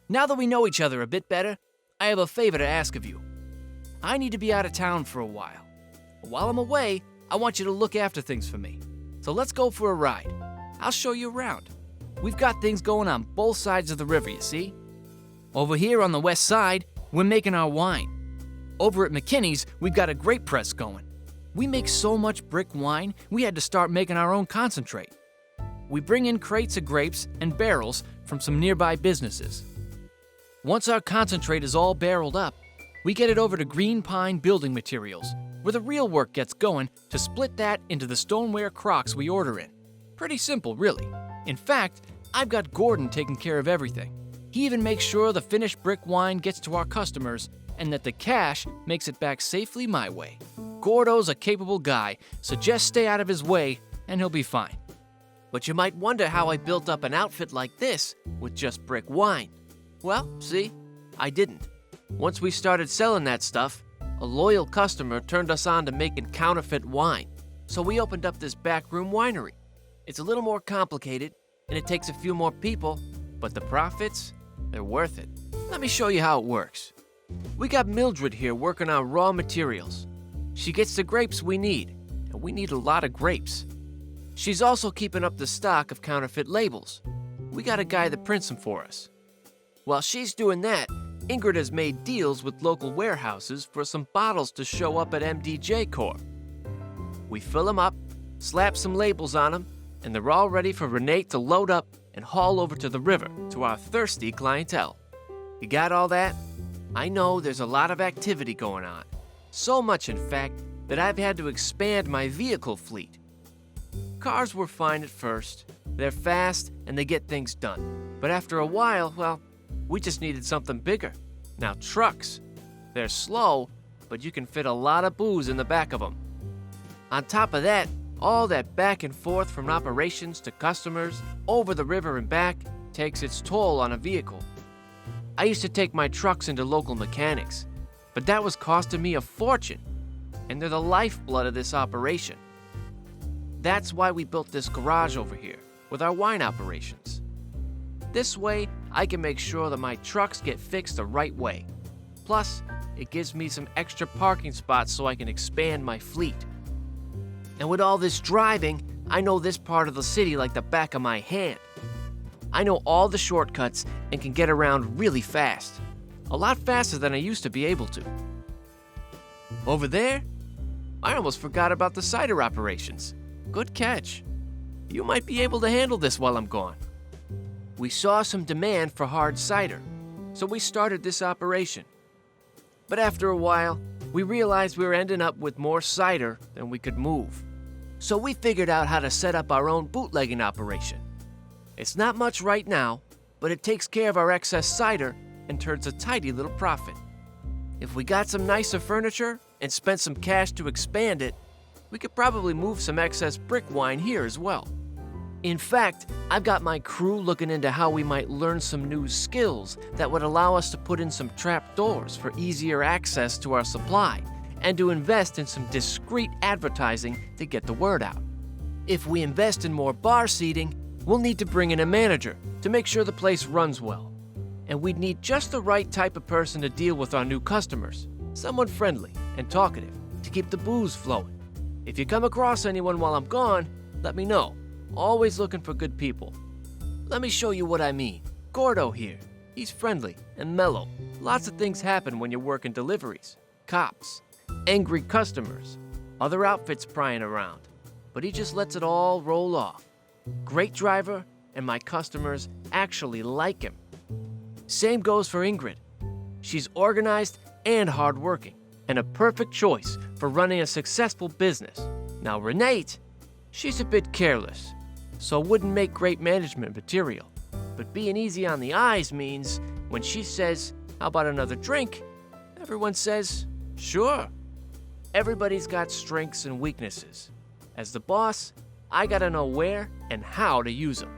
Now that we know each other a bit better, I have a favor to ask of you. I need to be out of town for a while. While I'm away, I want you to look after things for me. So let's go for a ride. I'll show you around. We've got things going on both sides of the river, you see? Over here on the west side, we're making our wine. Over at McKinney's, we've got a grape press going. We make so much brick wine, we had to start making our own concentrate. We bring in crates of grapes and barrels from some nearby businesses. Once our concentrate is all barreled up, we get it over to Green Pine Building Materials, where the real work gets going to split that into the stoneware crocks we order in. Pretty simple, really. In fact, I've got Gordon taking care of everything. He even makes sure the finished brick wine gets to our customers and that the cash makes it back safely my way. Gordo's a capable guy, so just stay out of his way and he'll be fine. But you might wonder how I built up an outfit like this with just brick wine. Well, see, I didn't. Once we started selling that stuff, a loyal customer turned us on to making counterfeit wine. So we opened up this backroom winery. It's a little more complicated and it takes a few more people, but the profits, they're worth it. Let me show you how it works. We got Mildred here working on raw materials. She gets the grapes we need, and we need a lot of grapes. She's also keeping up the stock of counterfeit labels. We got a guy that prints them for us. While she's doing that, Ingrid has made deals with local warehouses for some bottles to show up at MDJ Corp. We fill them up, slap some labels on them, and they're all ready for Renee to load up and haul over to the river to our thirsty clientele. You got all that? I know there's a lot of activity going on. So much, in fact, that I've had to expand my vehicle fleet. Cars were fine at first. They're fast and they get things done. But after a while, well, we just needed something bigger. Now trucks, they're slow, but you can fit a lot of booze in the back of them. On top of that, all that back and forth from operations to customers, over the river and back, takes its toll on a vehicle. I used to take my trucks into local mechanics, but that was costing me a fortune, and they're the lifeblood of this operation. That's why we built this garage over here, with our wine operations. This way, I can make sure that my trucks get fixed the right way. Plus, it gives me some extra parking spots so I can expand my fleet. And with all this driving, I know this part of the city like the back of my hand. I know all the shortcuts and can get around really fast. A lot faster than I used to be able to. Over there, I almost forgot about the cider operations. Good catch. You might be able to handle this while I'm gone. We saw some demand for hard cider, so we started this operation. But after a while, we realized we were ending up with more cider than we could move. So we figured out how to set up our own bootlegging operation. It's not much right now, but it takes care of our excess cider and turns a tidy little profit. If we got some nicer furniture and spent some cash to expand it, we could probably move some excess brick wine here as well. In fact, I've got my crew looking into how we might learn some new skills that would allow us to put in some trap doors for easier access to our supply and to invest in some discreet advertising to get the word out. If we invest in more bar seating, we'll need to bring in a manager to make sure the place runs well. And we'd need just the right type of person to deal with our new customers, someone friendly and talkative to keep the booze flowing. If you come across anyone while I'm gone, let me know. Always looking for good people. Let me show you what I mean. Gordo here. He's friendly and mellow. Lots of things happen when you're working deliveries. Cops, angry customers, other outfits prying around. But he just lets it all roll off. Great driver, and my customers actually like him. Same goes for Ingrid. She's organized and hardworking, and a perfect choice for running a successful business. Now Renate, she's a bit careless, so wouldn't make great management material. But being easy on the eyes means when she says, "How about another drink?" everyone says, "Sure." Everybody's got strengths and weaknesses. As the boss, I gotta know where and how to use them.